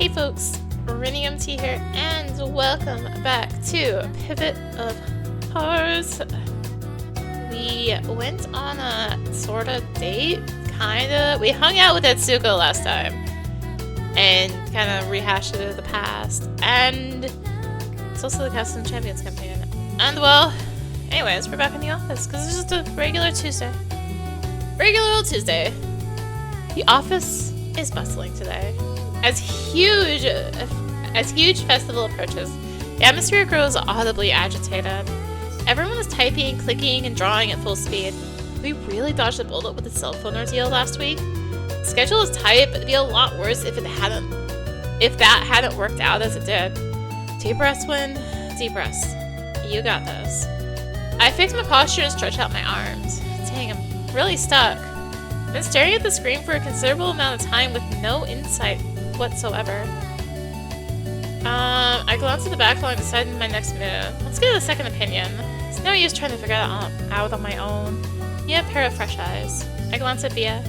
Hey folks, rinimt here, and welcome back to Pivot of Hearts. We went on a sorta-date, kinda. We hung out with Etsuko last time, and kinda rehashed it of the past, and it's also the Custom Champions campaign. And well, anyways, we're back in the office, because it's just a regular Tuesday. Regular old Tuesday. The office is bustling today. As huge festival approaches, the atmosphere grows audibly agitated. Everyone is typing, clicking, and drawing at full speed. We really dodged the bullet with the cell phone ordeal last week. The schedule is tight, but it'd be a lot worse if that hadn't worked out as it did. Deep breaths, Wind. Deep breaths. You got this. I fix my posture and stretch out my arms. Dang, I'm really stuck. I've been staring at the screen for a considerable amount of time with no insight whatsoever. I glanced at the backline and decided my next move. Let's get a second opinion. It's no use trying to figure that out on my own. You have a pair of fresh eyes. I glanced at Bia.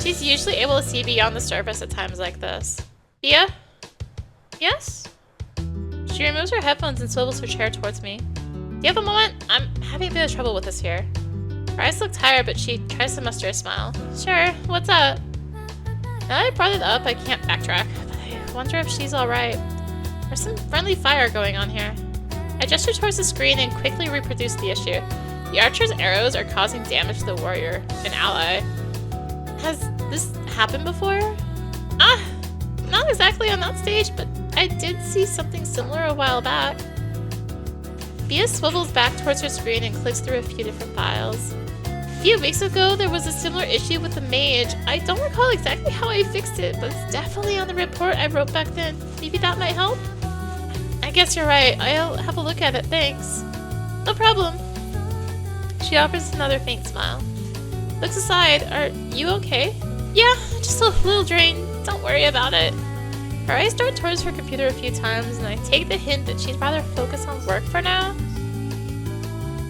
She's usually able to see beyond the surface at times like this. Bia? Yes? She removes her headphones and swivels her chair towards me. Do you have a moment? I'm having a bit of trouble with this here. Her eyes look tired, but she tries to muster a smile. Sure, what's up? Now that I brought it up, I can't backtrack, but I wonder if she's alright. There's some friendly fire going on here. I gesture towards the screen and quickly reproduce the issue. The archer's arrows are causing damage to the warrior, an ally. Has this happened before? Not exactly on that stage, but I did see something similar a while back. Bia swivels back towards her screen and clicks through a few different files. A few weeks ago, there was a similar issue with the mage. I don't recall exactly how I fixed it, but it's definitely on the report I wrote back then. Maybe that might help? I guess you're right. I'll have a look at it, thanks. No problem. She offers another faint smile. Looks aside. Are you okay? Yeah, just a little drained. Don't worry about it. Her eyes dart towards her computer a few times, and I take the hint that she'd rather focus on work for now.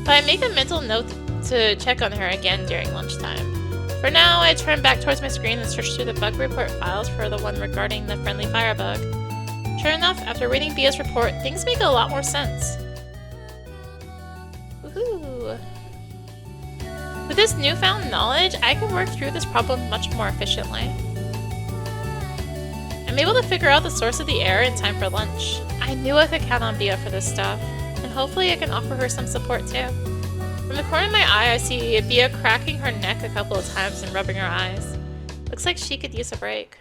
But I make a mental note to check on her again during lunchtime. For now, I turn back towards my screen and search through the bug report files for the one regarding the friendly fire bug. Sure enough, after reading Bia's report, things make a lot more sense. Woohoo! With this newfound knowledge, I can work through this problem much more efficiently. I'm able to figure out the source of the error in time for lunch. I knew I could count on Bia for this stuff, and hopefully I can offer her some support too. From the corner of my eye, I see Bia cracking her neck a couple of times and rubbing her eyes. Looks like she could use a break.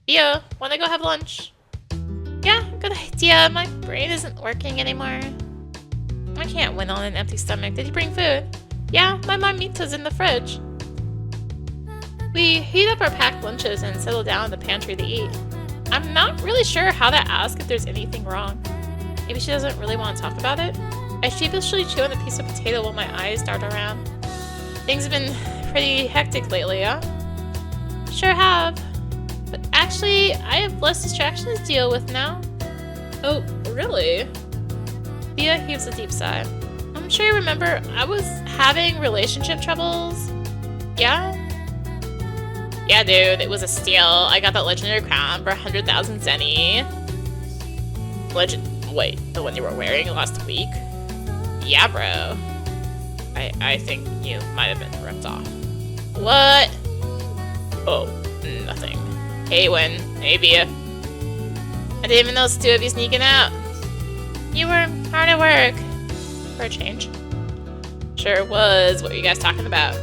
Bia, wanna go have lunch? Yeah, good idea. My brain isn't working anymore. I can't win on an empty stomach. Did you bring food? Yeah, my marmita's in the fridge. We heat up our packed lunches and settle down in the pantry to eat. I'm not really sure how to ask if there's anything wrong. Maybe she doesn't really want to talk about it? I sheepishly chew on a piece of potato while my eyes dart around. Things have been pretty hectic lately, huh? Sure have. But actually, I have less distractions to deal with now. Oh, really? Bia heaves a deep sigh. I'm sure you remember, I was having relationship troubles. Yeah? Yeah, dude, it was a steal. I got that legendary crown for 100,000 zenny. Wait, the one you were wearing last week? Yeah, bro. I think you might have been ripped off. What? Oh, nothing. Hey, Win. Hey, Bia. I didn't even know it's two of you sneaking out. You were hard at work. For a change. Sure was. What were you guys talking about?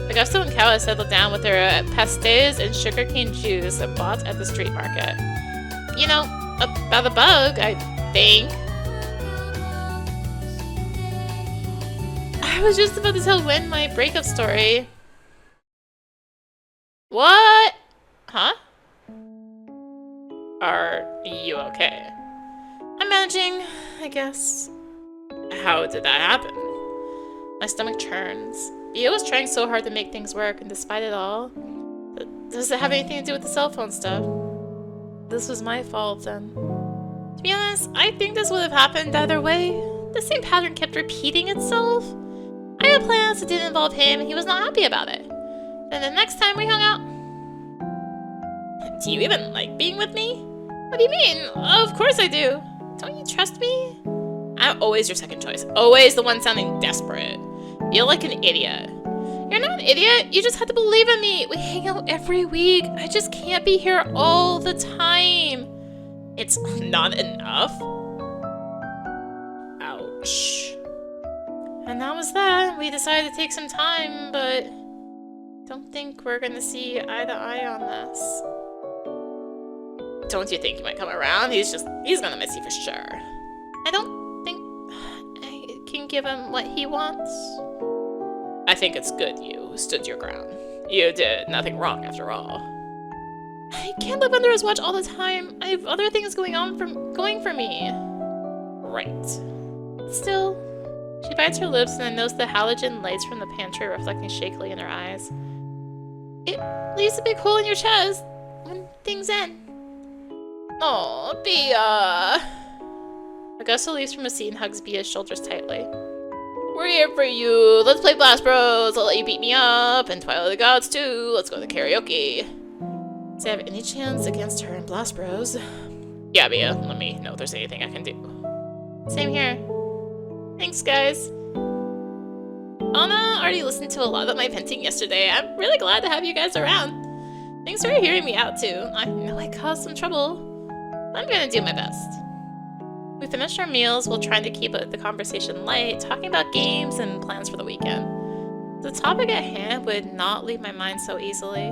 Augusto and Kawa settled down with their pastes and sugarcane juice bought at the street market. You know, about the bug, I think. I was just about to tell Win my breakup story. What? Huh? Are you okay? I'm managing, I guess. How did that happen? My stomach churns. Bia was trying so hard to make things work, and despite it all, does it have anything to do with the cell phone stuff? This was my fault, then. To be honest, I think this would have happened either way. The same pattern kept repeating itself. I had plans that didn't involve him, and he was not happy about it. Then the next time we hung out... Do you even like being with me? What do you mean? Of course I do. Don't you trust me? I'm always your second choice. Always the one sounding desperate. You're like an idiot. You're not an idiot. You just have to believe in me. We hang out every week. I just can't be here all the time. It's not enough. Ouch. And that was that. We decided to take some time, but don't think we're gonna see eye to eye on this. Don't you think he might come around? He's gonna miss you for sure. I don't think I can give him what he wants. I think it's good you stood your ground. You did nothing wrong after all. I can't live under his watch all the time. I have other things going for me. Right. Still, she bites her lips and I notice the halogen lights from the pantry reflecting shakily in her eyes. It leaves a big hole in your chest when things end. Oh, Bia. Augusta leaves from a seat and hugs Bia's shoulders tightly. We're here for you. Let's play Blast Bros. I'll let you beat me up. And Twilight of the Gods too. Let's go to karaoke. Does I have any chance against her in Blast Bros? Yeah, Bia. Let me know if there's anything I can do. Same here. Thanks, guys. Anna already listened to a lot of my venting yesterday. I'm really glad to have you guys around. Thanks for hearing me out too. I know I caused some trouble. I'm gonna do my best. We finished our meals while trying to keep the conversation light, talking about games and plans for the weekend. The topic at hand would not leave my mind so easily.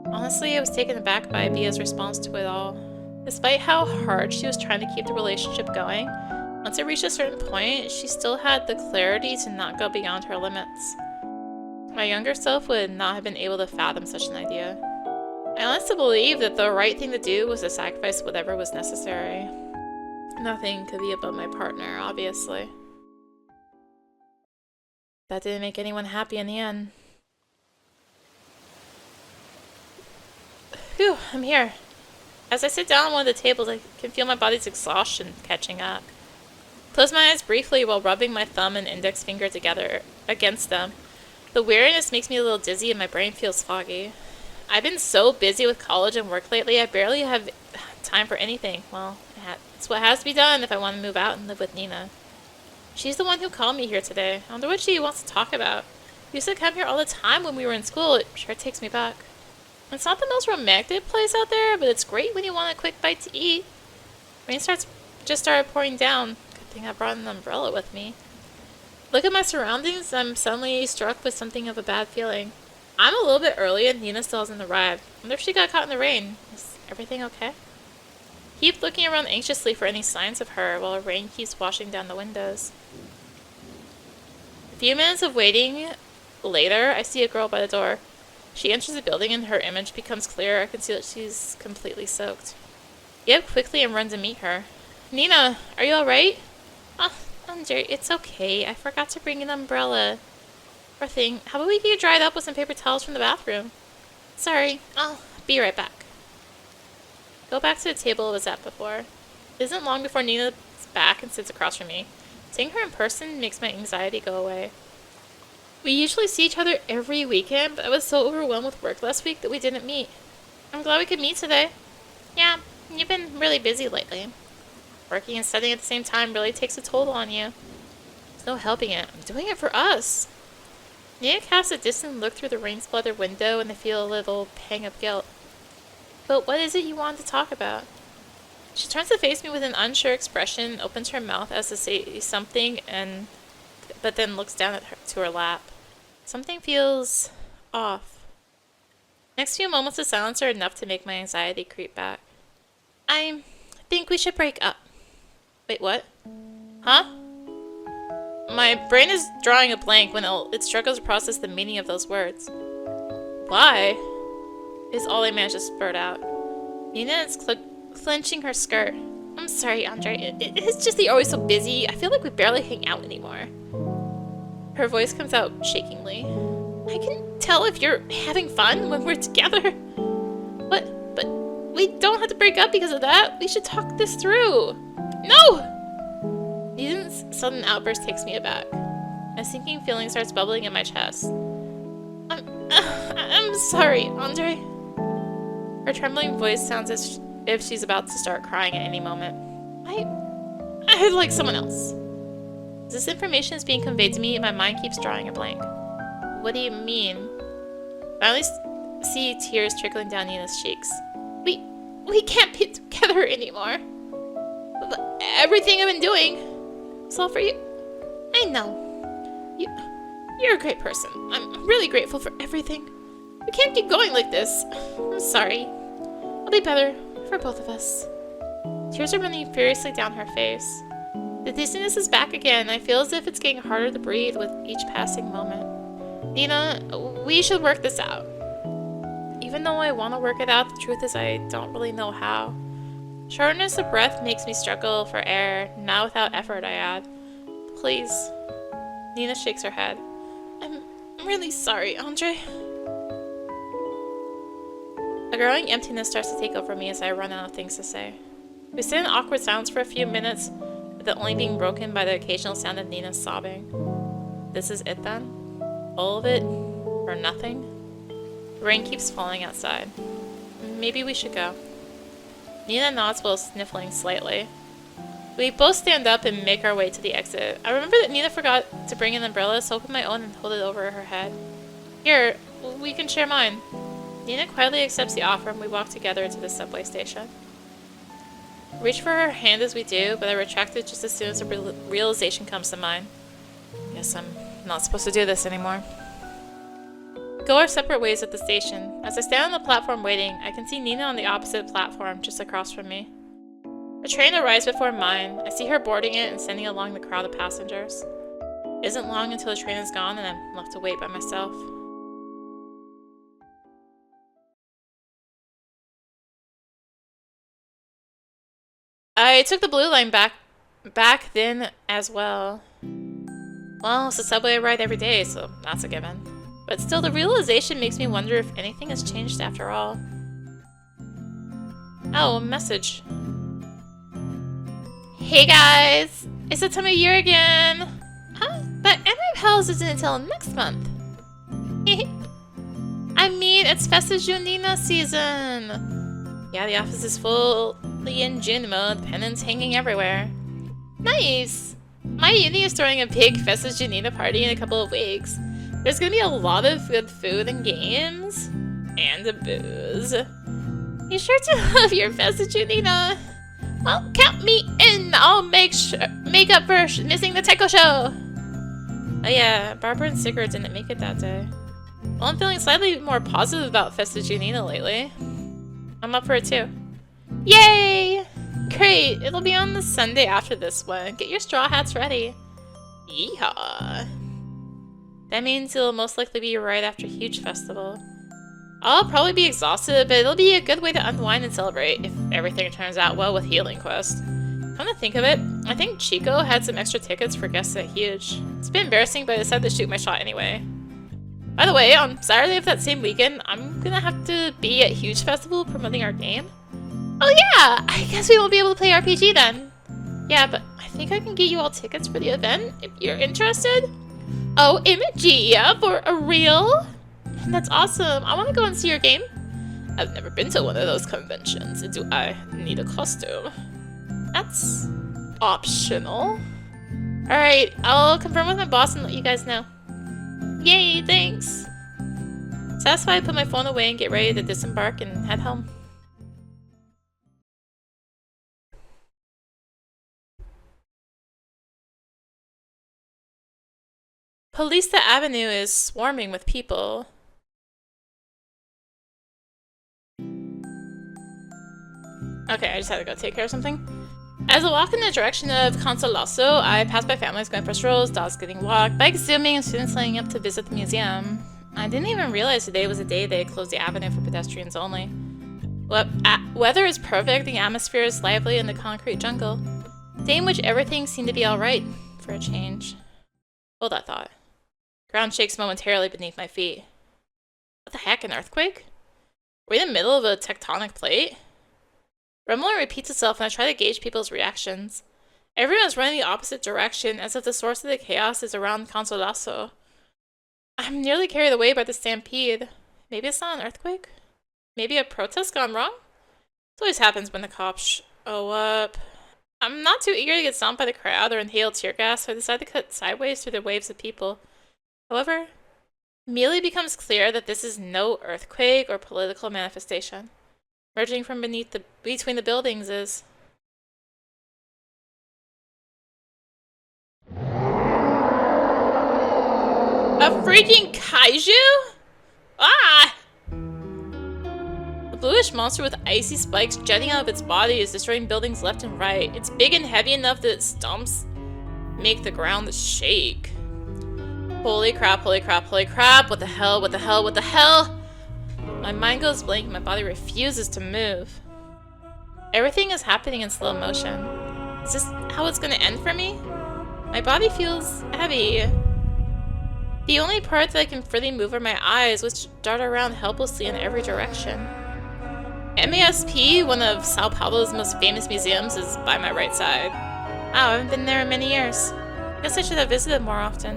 Honestly, I was taken aback by Bia's response to it all. Despite how hard she was trying to keep the relationship going, once it reached a certain point, she still had the clarity to not go beyond her limits. My younger self would not have been able to fathom such an idea. I honestly believe that the right thing to do was to sacrifice whatever was necessary. Nothing could be above my partner, obviously. That didn't make anyone happy in the end. Phew, I'm here. As I sit down on one of the tables, I can feel my body's exhaustion catching up. Close my eyes briefly while rubbing my thumb and index finger together against them. The weariness makes me a little dizzy and my brain feels foggy. I've been so busy with college and work lately, I barely have time for anything. Well, it's what has to be done if I want to move out and live with Nina. She's the one who called me here today. I wonder what she wants to talk about. We used to come here all the time when we were in school. It sure takes me back. It's not the most romantic place out there, but it's great when you want a quick bite to eat. Rain just started pouring down. Good thing I brought an umbrella with me. Look at my surroundings, I'm suddenly struck with something of a bad feeling. I'm a little bit early and Nina still hasn't arrived. I wonder if she got caught in the rain. Is everything okay? Keep looking around anxiously for any signs of her while rain keeps washing down the windows. A few minutes of waiting later, I see a girl by the door. She enters the building and her image becomes clearer. I can see that she's completely soaked. Get up quickly and run to meet her. Nina, are you alright? Oh, Andre, it's okay. I forgot to bring an umbrella. Poor thing. How about we get you dried up with some paper towels from the bathroom? Sorry, I'll be right back. Go back to the table I was at before. It isn't long before Nina's back and sits across from me. Seeing her in person makes my anxiety go away. We usually see each other every weekend, but I was so overwhelmed with work last week that we didn't meet. I'm glad we could meet today. Yeah, you've been really busy lately. Working and studying at the same time really takes a toll on you. There's no helping it. I'm doing it for us. Nina casts a distant look through the rain-splattered window and I feel a little pang of guilt. But what is it you wanted to talk about? She turns to face me with an unsure expression, opens her mouth as to say something, but then looks down at to her lap. Something feels off. Next few moments of silence are enough to make my anxiety creep back. I think we should break up. Wait, what? Huh? My brain is drawing a blank when it struggles to process the meaning of those words. Why? Is all I managed to spurt out. Nina is clenching her skirt. I'm sorry, Andre. It's just that you're always so busy. I feel like we barely hang out anymore. Her voice comes out shakingly. I can tell if you're having fun when we're together. But we don't have to break up because of that. We should talk this through. No! Nina's sudden outburst takes me aback. A sinking feeling starts bubbling in my chest. I'm sorry, Andre. Her trembling voice sounds as if she's about to start crying at any moment. I'd like someone else. As this information is being conveyed to me, my mind keeps drawing a blank. What do you mean? I only see tears trickling down Nina's cheeks. We can't be together anymore. Everything I've been doing is all for you. I know. You're a great person. I'm really grateful for everything. We can't keep going like this. I'm sorry. It'll be better for both of us. Tears are running furiously down her face. The dizziness is back again. I feel as if it's getting harder to breathe with each passing moment. Nina, we should work this out. Even though I want to work it out, the truth is I don't really know how. Shortness of breath makes me struggle for air. Now without effort, I add. Please. Nina shakes her head. I'm really sorry, Andre. A growing emptiness starts to take over me as I run out of things to say. We sit in awkward silence for a few minutes, with it only being broken by the occasional sound of Nina sobbing. This is it then? All of it? Or nothing? The rain keeps falling outside. Maybe we should go. Nina nods while sniffling slightly. We both stand up and make our way to the exit. I remember that Nina forgot to bring an umbrella, so I open my own and hold it over her head. Here, we can share mine. Nina quietly accepts the offer and we walk together to the subway station. I reach for her hand as we do, but I retract it just as soon as a realization comes to mind. Guess I'm not supposed to do this anymore. We go our separate ways at the station. As I stand on the platform waiting, I can see Nina on the opposite platform just across from me. Her train arrives before mine. I see her boarding it and sending along the crowd of passengers. It isn't long until the train is gone and I'm left to wait by myself. I took the blue line back then as well. Well, it's a subway ride every day, so that's a given. But still, the realization makes me wonder if anything has changed after all. Oh, a message. Hey guys! It's that time of year again! Huh? But Anime Pals isn't until next month. I mean, it's Festa Junina season! Yeah, the office is fully in June mode, pennants hanging everywhere. Nice! My uni is throwing a big Festa Junina party in a couple of weeks. There's gonna be a lot of good food and games. And a booze. Be sure to have your Festa Junina. Well, count me in! I'll make up for missing the Techo show! Oh yeah, Barbara and Sigurd didn't make it that day. Well, I'm feeling slightly more positive about Festa Junina lately. I'm up for it too. Yay! Great! It'll be on the Sunday after this one. Get your straw hats ready. Yeehaw! That means it'll most likely be right after a huge festival. I'll probably be exhausted, but it'll be a good way to unwind and celebrate if everything turns out well with Healing Quest. Come to think of it, I think Chico had some extra tickets for guests at Huge. It's a bit embarrassing, but I decided to shoot my shot anyway. By the way, on Saturday of that same weekend, I'm gonna have to be at Huge Festival promoting our game. Oh yeah! I guess we won't be able to play RPG then. Yeah, but I think I can get you all tickets for the event if you're interested. OMG, yeah, for a real? That's awesome. I want to go and see your game. I've never been to one of those conventions. Do I need a costume? That's optional. Alright, I'll confirm with my boss and let you guys know. Yay, thanks. Satisfied, I put my phone away and get ready to disembark and head home. Polista Avenue is swarming with people. Okay, I just had to go take care of something. As I walk in the direction of Consolaso, I pass by families going for strolls, dogs getting walked, bikes zooming, and students lining up to visit the museum. I didn't even realize today was the day they closed the avenue for pedestrians only. Weather is perfect, the atmosphere is lively in the concrete jungle. A day in which everything seemed to be alright, for a change. Hold that thought. Ground shakes momentarily beneath my feet. What the heck, an earthquake? Are we in the middle of a tectonic plate? Rumbling repeats itself and I try to gauge people's reactions. Everyone's running the opposite direction, as if the source of the chaos is around Consolaso. I'm nearly carried away by the stampede. Maybe it's not an earthquake? Maybe a protest gone wrong? This always happens when the cops show up. I'm not too eager to get stomped by the crowd or inhale tear gas, so I decide to cut sideways through the waves of people. However, it immediately becomes clear that this is no earthquake or political manifestation. Emerging from between the buildings is... a freaking kaiju? Ah! A bluish monster with icy spikes jutting out of its body is destroying buildings left and right. It's big and heavy enough that its stumps make the ground shake. Holy crap, holy crap, holy crap. What the hell, what the hell, what the hell? My mind goes blank and my body refuses to move. Everything is happening in slow motion. Is this how it's gonna end for me? My body feels heavy. The only part that I can freely move are my eyes, which dart around helplessly in every direction. MechaMASP, one of Sao Paulo's most famous museums, is by my right side. Wow, I haven't been there in many years. I guess I should have visited more often.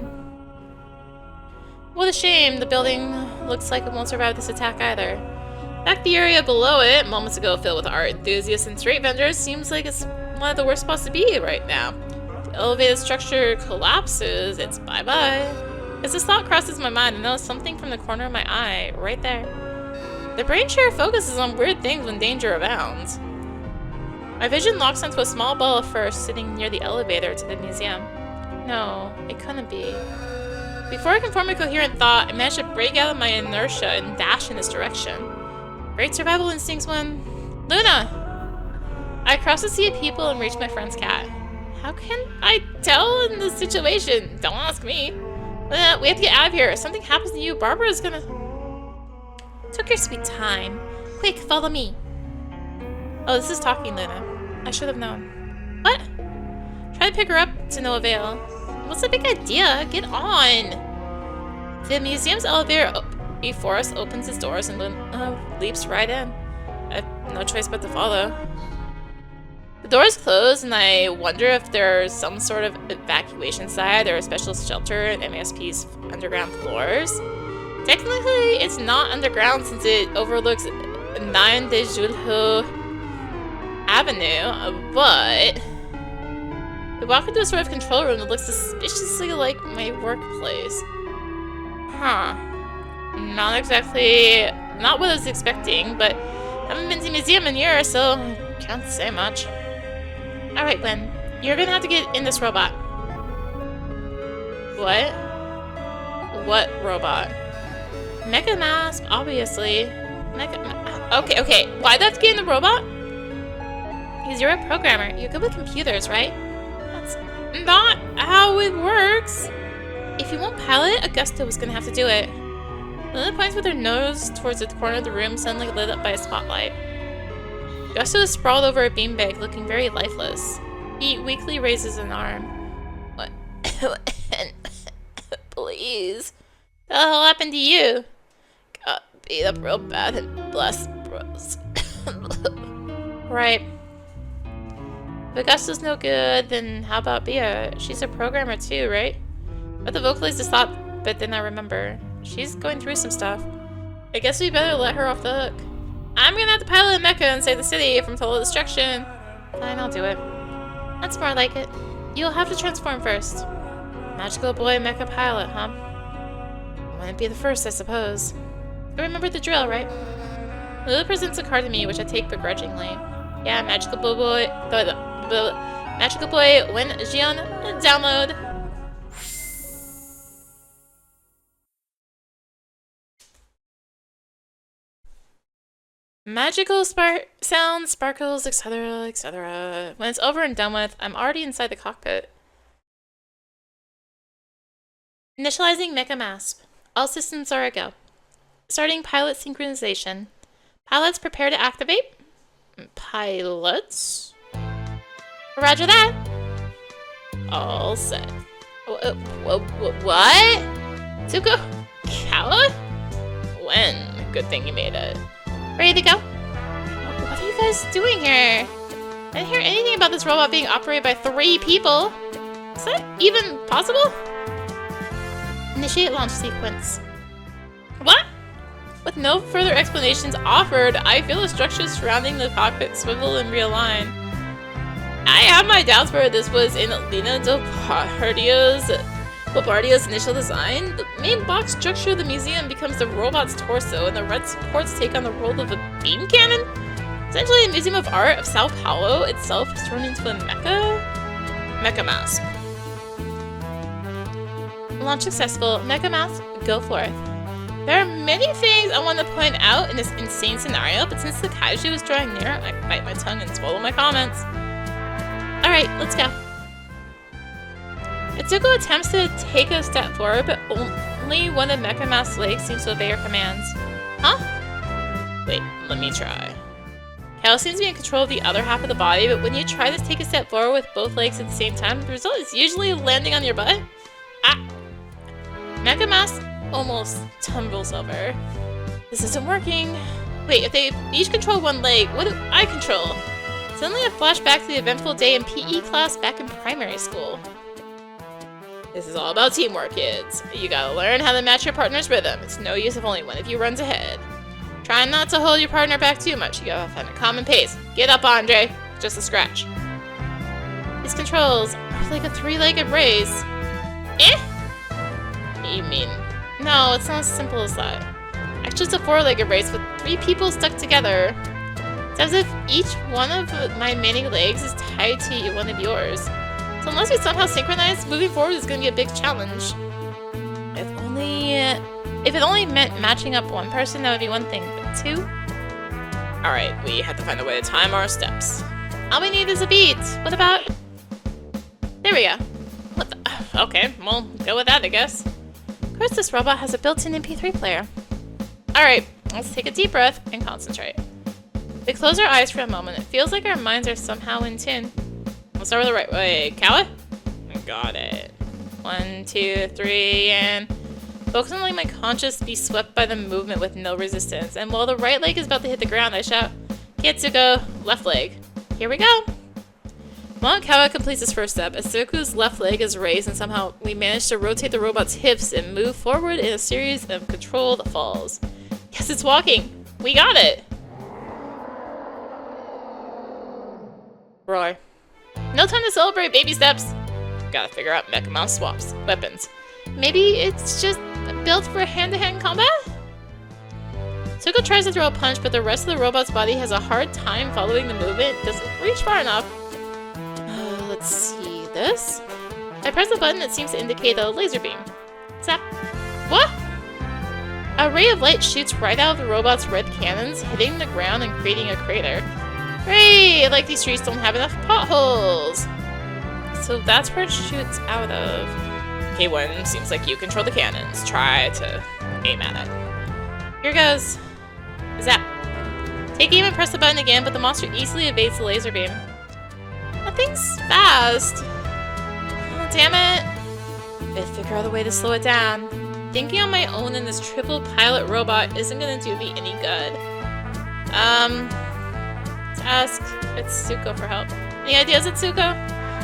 What a shame, the building looks like it won't survive this attack either. In fact, the area below it, moments ago filled with art enthusiasts and street vendors, seems like it's one of the worst spots to be right now. The elevated structure collapses, it's bye-bye. As this thought crosses my mind, I notice something from the corner of my eye, right there. The brain sure focuses on weird things when danger abounds. My vision locks onto a small ball of fur sitting near the elevator to the museum. No, it couldn't be. Before I can form a coherent thought, I manage to break out of my inertia and dash in this direction. Great survival instincts when... Luna! I cross the sea of people and reach my friend's cat. How can I tell in this situation? Don't ask me. Luna, we have to get out of here. If something happens to you, Barbara's gonna... Took your sweet time. Quick, follow me. Oh, this is talking Luna. I should have known. What? Try to pick her up to no avail. What's the big idea? Get on! The museum's elevator before us opens its doors and Luna leaps right in. I have no choice but to follow. The doors close and I wonder if there's some sort of evacuation site or a special shelter in MechaMASP's underground floors. Technically, it's not underground since it overlooks 9 de Julho Avenue, but we walk into a sort of control room that looks suspiciously like my workplace. Huh. Not what I was expecting, but I haven't been to the museum in years, so I can't say much. Alright, Gwen. You're gonna have to get in this robot. What? What robot? MechaMASP, obviously. Okay. Why'd I have to get in the robot? Because you're a programmer. You're good with computers, right? That's not how it works. If you won't pilot, Augusta was gonna have to do it. Luna points with her nose towards the corner of the room suddenly lit up by a spotlight. Augusta is sprawled over a beanbag, looking very lifeless. He weakly raises an arm. What? Please. What the hell happened to you? Got beat up real bad and blessed bros. Right. If Augusta's no good, then how about Bea? She's a programmer too, right? But the vocalist just thought, but then I remember. She's going through some stuff. I guess we better let her off the hook. I'm gonna have to pilot a mecha and save the city from total destruction. Fine, I'll do it. That's more like it. You'll have to transform first. Magical boy mecha pilot, huh? Wouldn't be the first, I suppose. You remember the drill, right? Lula presents a card to me, which I take begrudgingly. Yeah, magical boy, magical boy, when Jion, download. Magical sounds, sparkles, etc., etc. When it's over and done with, I'm already inside the cockpit. Initializing MechaMASP. All systems are a go. Starting pilot synchronization. Pilots prepare to activate. Pilots. Roger that. All set. What? Etsuko? Kawa? When? Good thing you made it. Ready to go? What are you guys doing here? I didn't hear anything about this robot being operated by 3 people. Is that even possible? Initiate launch sequence. What? With no further explanations offered, I feel the structures surrounding the cockpit swivel and realign. I have my doubts whether this was in Lina Bobardio's initial design. The main box structure of the museum becomes the robot's torso, and the red supports take on the role of a beam cannon? Essentially, the Museum of Art of Sao Paulo itself has turned into a MechaMASP. Launch successful. MechaMASP, go forth. There are many things I want to point out in this insane scenario, but since the kaiju is drawing near, I bite my tongue and swallow my comments. Alright, let's go. Etsuko attempts to take a step forward, but only one of MechaMASP's legs seems to obey her commands. Huh? Wait, let me try. Cal seems to be in control of the other half of the body, but when you try to take a step forward with both legs at the same time, the result is usually landing on your butt. Ah! MechaMASP almost tumbles over. This isn't working. Wait, if they each control one leg, what do I control? Suddenly a flashback to the eventful day in PE class back in primary school. This is all about teamwork, kids. You gotta learn how to match your partner's rhythm. It's no use if only one of you runs ahead. Try not to hold your partner back too much. You gotta find a common pace. Get up, Andre. Just a scratch. These controls are like a three-legged race. Eh? You mean... No, it's not as simple as that. Actually, it's a four-legged race with three people stuck together. It's as if each one of my many legs is tied to one of yours. So unless we somehow synchronize, moving forward is going to be a big challenge. If it only meant matching up one person, that would be one thing, but two? Alright, we have to find a way to time our steps. All we need is a beat. What about... There we go. What the... Okay, well, go with that, I guess. Of course, this robot has a built-in MP3 player. Alright, let's take a deep breath and concentrate. We close our eyes for a moment. It feels like our minds are somehow in tune. Let's start with the right way. Kawa? Got it. 1, 2, 3, and... Focus on letting my conscious be swept by the movement with no resistance. And while the right leg is about to hit the ground, I shout, Etsuko, left leg. Here we go! While Kawa completes his first step, Etsuko's left leg is raised and somehow we manage to rotate the robot's hips and move forward in a series of controlled falls. Yes, it's walking! We got it! Roar. No time to celebrate, baby steps! Gotta figure out MechaMASP swaps. Weapons. Maybe it's just built for hand-to-hand combat? Etsuko tries to throw a punch, but the rest of the robot's body has a hard time following the movement. Doesn't reach far enough. Let's see this. I press the button that seems to indicate a laser beam. Zap. What? A ray of light shoots right out of the robot's red cannons, hitting the ground and creating a crater. Hooray! Like these streets don't have enough potholes. So that's where it shoots out of. K1, seems like you control the cannons. Try to aim at it. Here goes. Zap. Take aim and press the button again, but the monster easily evades the laser beam. Nothing's fast. Oh, damn it. I'd figure out a way to slow it down. Thinking on my own in this triple pilot robot isn't gonna do me any good. Let's ask Etsuko for help. Any ideas, Etsuko?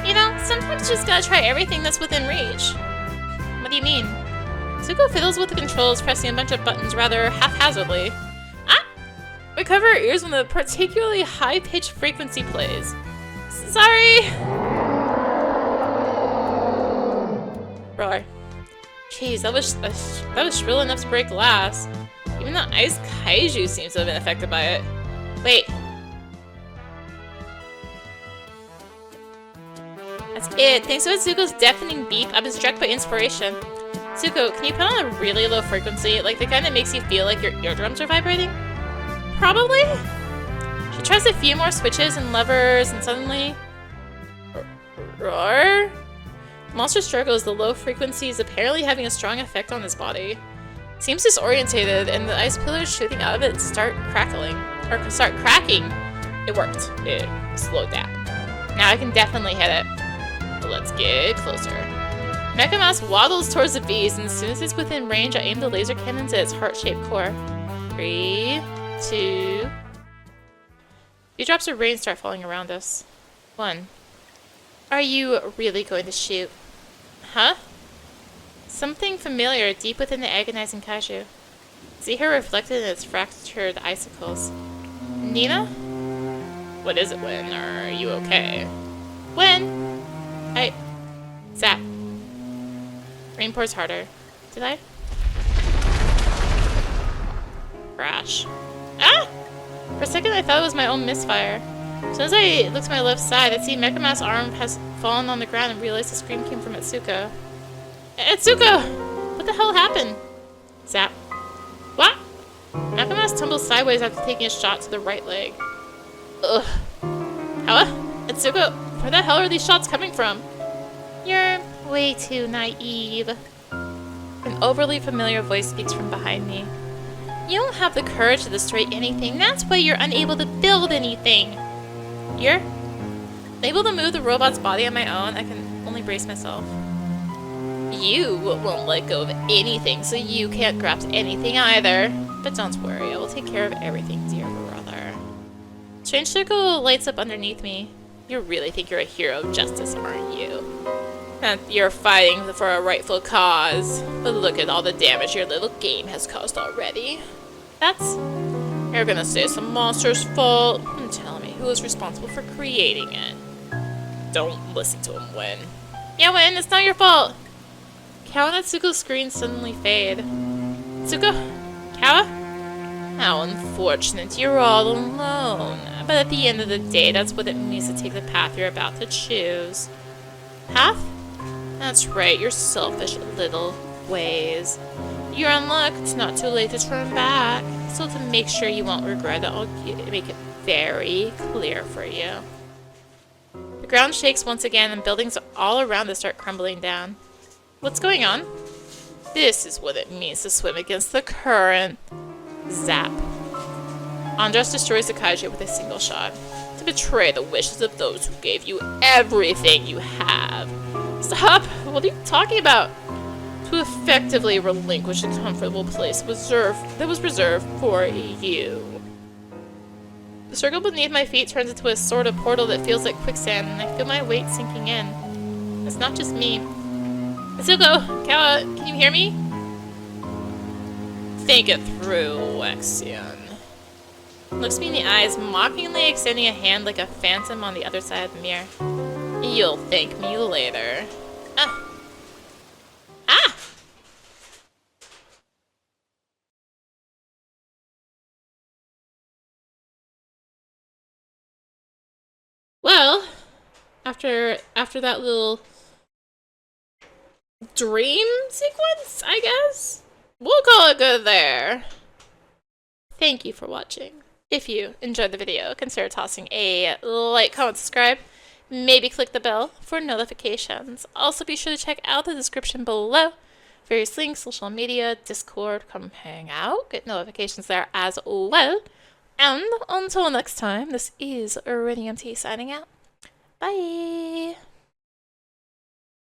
You know, sometimes you just gotta try everything that's within reach. What do you mean? Etsuko fiddles with the controls, pressing a bunch of buttons rather haphazardly. Ah! We cover our ears when a particularly high-pitched frequency plays. Sorry! Roar. Jeez, that was shrill enough to break glass. Even the ice kaiju seems to have been affected by it. Wait. That's it. Thanks to Etsuko's deafening beep, I've been struck by inspiration. Etsuko, can you put on a really low frequency, like the kind that makes you feel like your eardrums are vibrating? Probably? She tries a few more switches and levers, and suddenly... Roar? The monster struggles. The low frequency is apparently having a strong effect on his body. It seems disorientated, and the ice pillars shooting out of it start cracking. It worked. It slowed down. Now I can definitely hit it. But let's get closer. MechaMASP waddles towards the beast, and as soon as it's within range, I aim the laser cannons at its heart-shaped core. 3, 2... Few drops of rain start falling around us. 1. Are you really going to shoot? Huh? Something familiar deep within the agonizing kaiju. See her reflected in its fractured icicles. Nina? What is it, Win? Are you okay? Win! Zap. Rain pours harder. Did I? Crash. Ah! For a second I thought it was my own misfire. As soon as I looked to my left side, I see MechaMASP's arm has fallen on the ground and realized the scream came from Etsuko. Etsuko! What the hell happened? Zap. What? MechaMASP tumbles sideways after taking a shot to the right leg. Ugh. Kawa? Etsuko, where the hell are these shots coming from? You're way too naive. An overly familiar voice speaks from behind me. You don't have the courage to destroy anything. That's why you're unable to build anything. You're able to move the robot's body on my own. I can only brace myself. You won't let go of anything, so you can't grasp anything either. But don't worry, I will take care of everything, dear brother. Strange circle lights up underneath me. You really think you're a hero of justice, aren't you? That you're fighting for a rightful cause. But look at all the damage your little game has caused already. You're gonna say it's a monster's fault? Tell me, who is responsible for creating it? Don't listen to him, Win. Yeah, Win, it's not your fault. Kawa and Etsuko's screens suddenly fade. Etsuko? Kawa? How unfortunate, you're all alone. But at the end of the day, that's what it means to take the path you're about to choose. Path? That's right, your selfish little ways. You're in luck, it's not too late to turn back. So to make sure you won't regret it, I'll make it very clear for you. The ground shakes once again and buildings all around us start crumbling down. What's going on? This is what it means to swim against the current. Zap. Andras destroys the kaiju with a single shot. To betray the wishes of those who gave you everything you have. Stop! What are you talking about? To effectively relinquish a comfortable place that was reserved for you. The circle beneath my feet turns into a sort of portal that feels like quicksand, and I feel my weight sinking in. It's not just me. Etsuko! Kawa, can you hear me? Think it through, Wexian. Looks me in the eyes, mockingly extending a hand like a phantom on the other side of the mirror. You'll thank me later. Ah! Well, after that little dream sequence, I guess? We'll call it good there. Thank you for watching. If you enjoyed the video, consider tossing a like, comment, subscribe. Maybe click the bell for notifications. Also be sure to check out the description below. Various links, social media, Discord, come hang out. Get notifications there as well. And until next time, this is rinimt signing out. Bye!